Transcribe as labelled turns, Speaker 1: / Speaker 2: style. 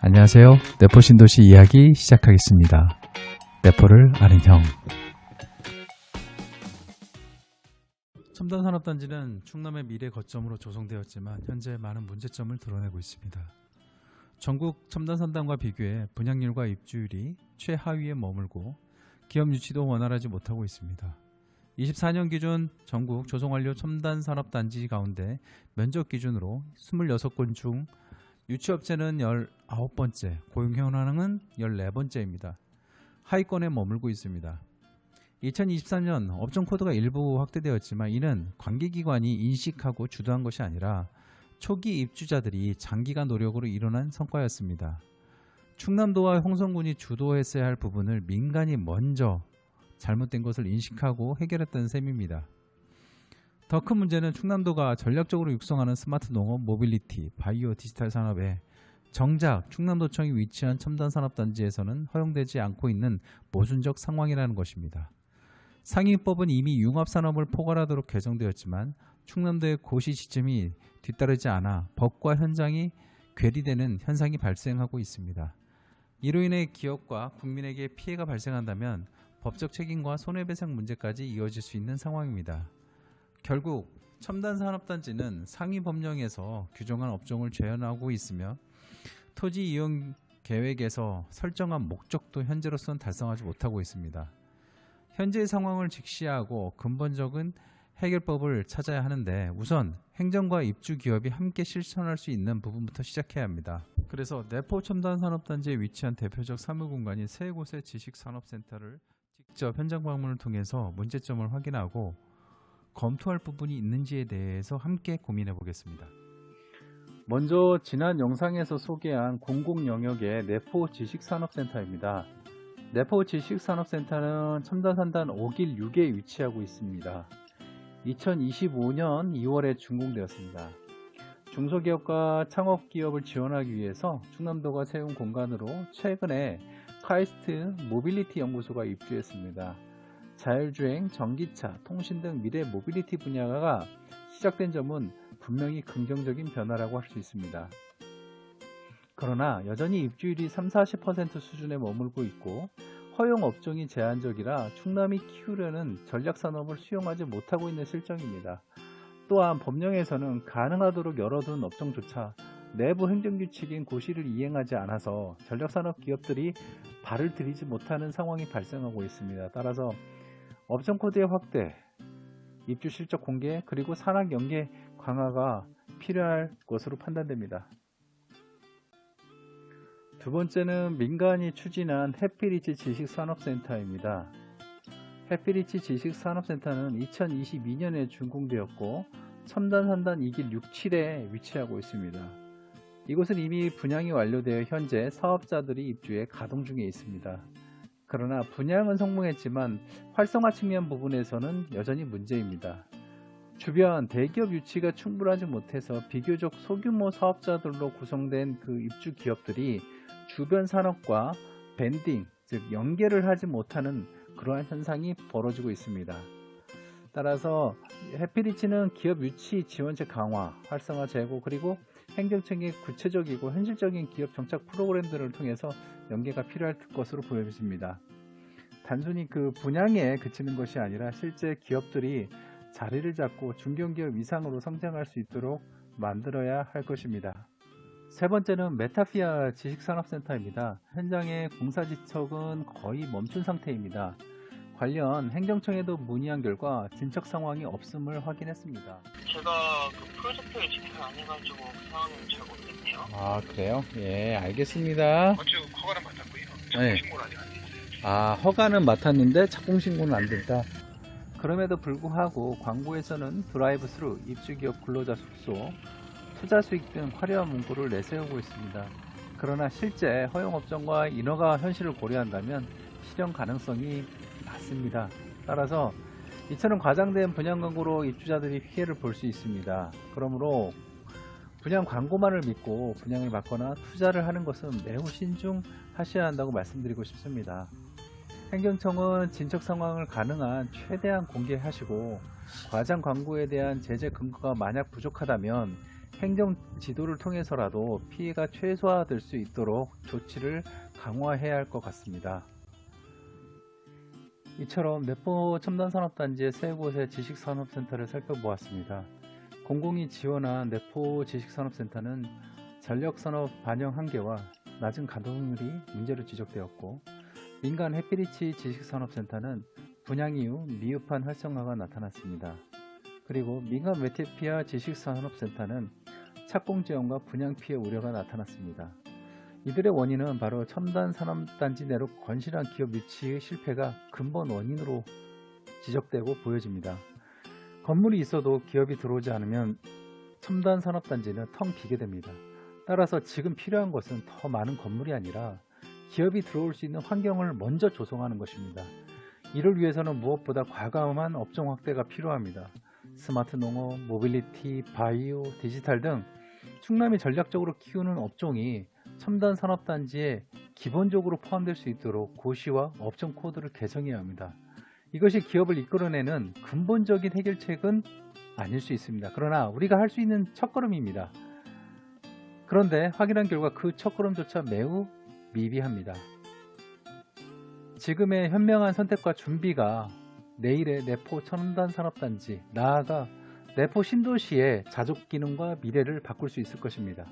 Speaker 1: 안녕하세요. 내포 신도시 이야기 시작하겠습니다. 내포를 아는 형. 첨단산업단지는 충남의 미래 거점으로 조성되었지만 현재 많은 문제점을 드러내고 있습니다. 전국 첨단산단과 비교해 분양률과 입주율이 최하위에 머물고 기업 유치도 원활하지 못하고 있습니다. 24년 기준 전국 조성완료 첨단산업단지 가운데 면적 기준으로 26곳 중 유치업체는 19번째, 고용 현황은 14번째입니다. 하위권에 머물고 있습니다. 2023년 업종 코드가 일부 확대되었지만 이는 관계기관이 인식하고 주도한 것이 아니라 초기 입주자들이 장기간 노력으로 일어난 성과였습니다. 충남도와 홍성군이 주도했어야 할 부분을 민간이 먼저 잘못된 것을 인식하고 해결했다는 셈입니다. 더 큰 문제는 충남도가 전략적으로 육성하는 스마트 농업, 모빌리티, 바이오 디지털 산업에 정작 충남도청이 위치한 첨단산업단지에서는 허용되지 않고 있는 모순적 상황이라는 것입니다. 상임법은 이미 융합산업을 포괄하도록 개정되었지만 충남도의 고시 지침이 뒤따르지 않아 법과 현장이 괴리되는 현상이 발생하고 있습니다. 이로 인해 기업과 국민에게 피해가 발생한다면 법적 책임과 손해배상 문제까지 이어질 수 있는 상황입니다. 결국 첨단산업단지는 상위 법령에서 규정한 업종을 제한하고 있으며 토지 이용 계획에서 설정한 목적도 현재로서는 달성하지 못하고 있습니다. 현재의 상황을 직시하고 근본적인 해결법을 찾아야 하는데 우선 행정과 입주 기업이 함께 실천할 수 있는 부분부터 시작해야 합니다. 그래서 내포 첨단산업단지에 위치한 대표적 사무공간인 세 곳의 지식산업센터를 직접 현장 방문을 통해서 문제점을 확인하고 검토할 부분이 있는지에 대해서 함께 고민해 보겠습니다. 먼저 지난 영상에서 소개한 공공 영역의 내포 지식산업센터입니다. 내포 지식산업센터는 첨단산단 5길 6에 위치하고 있습니다. 2025년 2월에 준공되었습니다. 중소기업과 창업기업을 지원하기 위해서 충남도가 세운 공간으로 최근에 카이스트 모빌리티 연구소가 입주했습니다. 자율주행, 전기차, 통신 등 미래 모빌리티 분야가 시작된 점은 분명히 긍정적인 변화라고 할 수 있습니다. 그러나 여전히 입주율이 30-40% 수준에 머물고 있고 허용 업종이 제한적이라 충남이 키우려는 전략산업을 수용하지 못하고 있는 실정입니다. 또한 법령에서는 가능하도록 열어둔 업종조차 내부 행정규칙인 고시를 이행하지 않아서 전략산업 기업들이 발을 들이지 못하는 상황이 발생하고 있습니다. 따라서 업종 코드의 확대, 입주 실적 공개, 그리고 산학 연계 강화가 필요할 것으로 판단됩니다. 두 번째는 민간이 추진한 해피리치 지식산업센터입니다. 해피리치 지식산업센터는 2022년에 준공되었고 첨단산단 2길 67에 위치하고 있습니다. 이곳은 이미 분양이 완료되어 현재 사업자들이 입주해 가동 중에 있습니다. 그러나 분양은 성공했지만 활성화 측면 부분에서는 여전히 문제입니다. 주변 대기업 유치가 충분하지 못해서 비교적 소규모 사업자들로 구성된 그 입주 기업들이 주변 산업과 밴딩, 즉 연계를 하지 못하는 그러한 현상이 벌어지고 있습니다. 따라서 해피리치는 기업 유치 지원책 강화, 활성화 제고, 그리고 행정청의 구체적이고 현실적인 기업 정착 프로그램들을 통해서 연계가 필요할 것으로 보여집니다. 단순히 그 분양에 그치는 것이 아니라 실제 기업들이 자리를 잡고 중견기업 이상으로 성장할 수 있도록 만들어야 할 것입니다. 세 번째는 메타피아 지식산업센터입니다. 현장의 공사지척은 거의 멈춘 상태입니다. 관련 행정청에도 문의한 결과 진척 상황이 없음을 확인했습니다.
Speaker 2: 제가 그 프로젝트를 집행 안 해가지고 그 상황은 잘 모르겠네요.
Speaker 1: 아, 그래요? 예, 알겠습니다.
Speaker 2: 어째 허가는 맡았고요.
Speaker 1: 네.
Speaker 2: 신고는 아직 안 됐어요.
Speaker 1: 아, 허가는 맡았는데 착공 신고는 안 된다. 그럼에도 불구하고 광고에서는 드라이브 스루, 입주기업 근로자 숙소, 투자 수익 등 화려한 문구를 내세우고 있습니다. 그러나 실제 허용업종과 인허가 현실을 고려한다면 실현 가능성이 낮습니다. 따라서 이처럼 과장된 분양 광고로 입주자들이 피해를 볼 수 있습니다. 그러므로 분양 광고만을 믿고 분양을 받거나 투자를 하는 것은 매우 신중하셔야 한다고 말씀드리고 싶습니다. 행정청은 진척 상황을 가능한 최대한 공개하시고 과장 광고에 대한 제재 근거가 만약 부족하다면 행정 지도를 통해서라도 피해가 최소화될 수 있도록 조치를 강화해야 할 것 같습니다. 이처럼 내포 첨단산업단지의 세 곳의 지식산업센터를 살펴보았습니다. 공공이 지원한 내포 지식산업센터는 전력산업 반영 한계와 낮은 가동률이 문제로 지적되었고, 민간 해피리치 지식산업센터는 분양 이후 미흡한 활성화가 나타났습니다. 그리고 민간 메테피아 지식산업센터는 착공 지원과 분양 피해 우려가 나타났습니다. 이들의 원인은 바로 첨단산업단지 내로 건실한 기업 유치의 실패가 근본 원인으로 지적되고 보여집니다. 건물이 있어도 기업이 들어오지 않으면 첨단산업단지는 텅 비게 됩니다. 따라서 지금 필요한 것은 더 많은 건물이 아니라 기업이 들어올 수 있는 환경을 먼저 조성하는 것입니다. 이를 위해서는 무엇보다 과감한 업종 확대가 필요합니다. 스마트 농업, 모빌리티, 바이오, 디지털 등 충남이 전략적으로 키우는 업종이 첨단 산업단지에 기본적으로 포함될 수 있도록 고시와 업종 코드를 개정해야 합니다. 이것이 기업을 이끌어내는 근본적인 해결책은 아닐 수 있습니다. 그러나 우리가 할 수 있는 첫걸음입니다. 그런데 확인한 결과 그 첫걸음조차 매우 미비합니다. 지금의 현명한 선택과 준비가 내일의 내포 첨단산업단지, 나아가 내포 신도시의 자족 기능과 미래를 바꿀 수 있을 것입니다.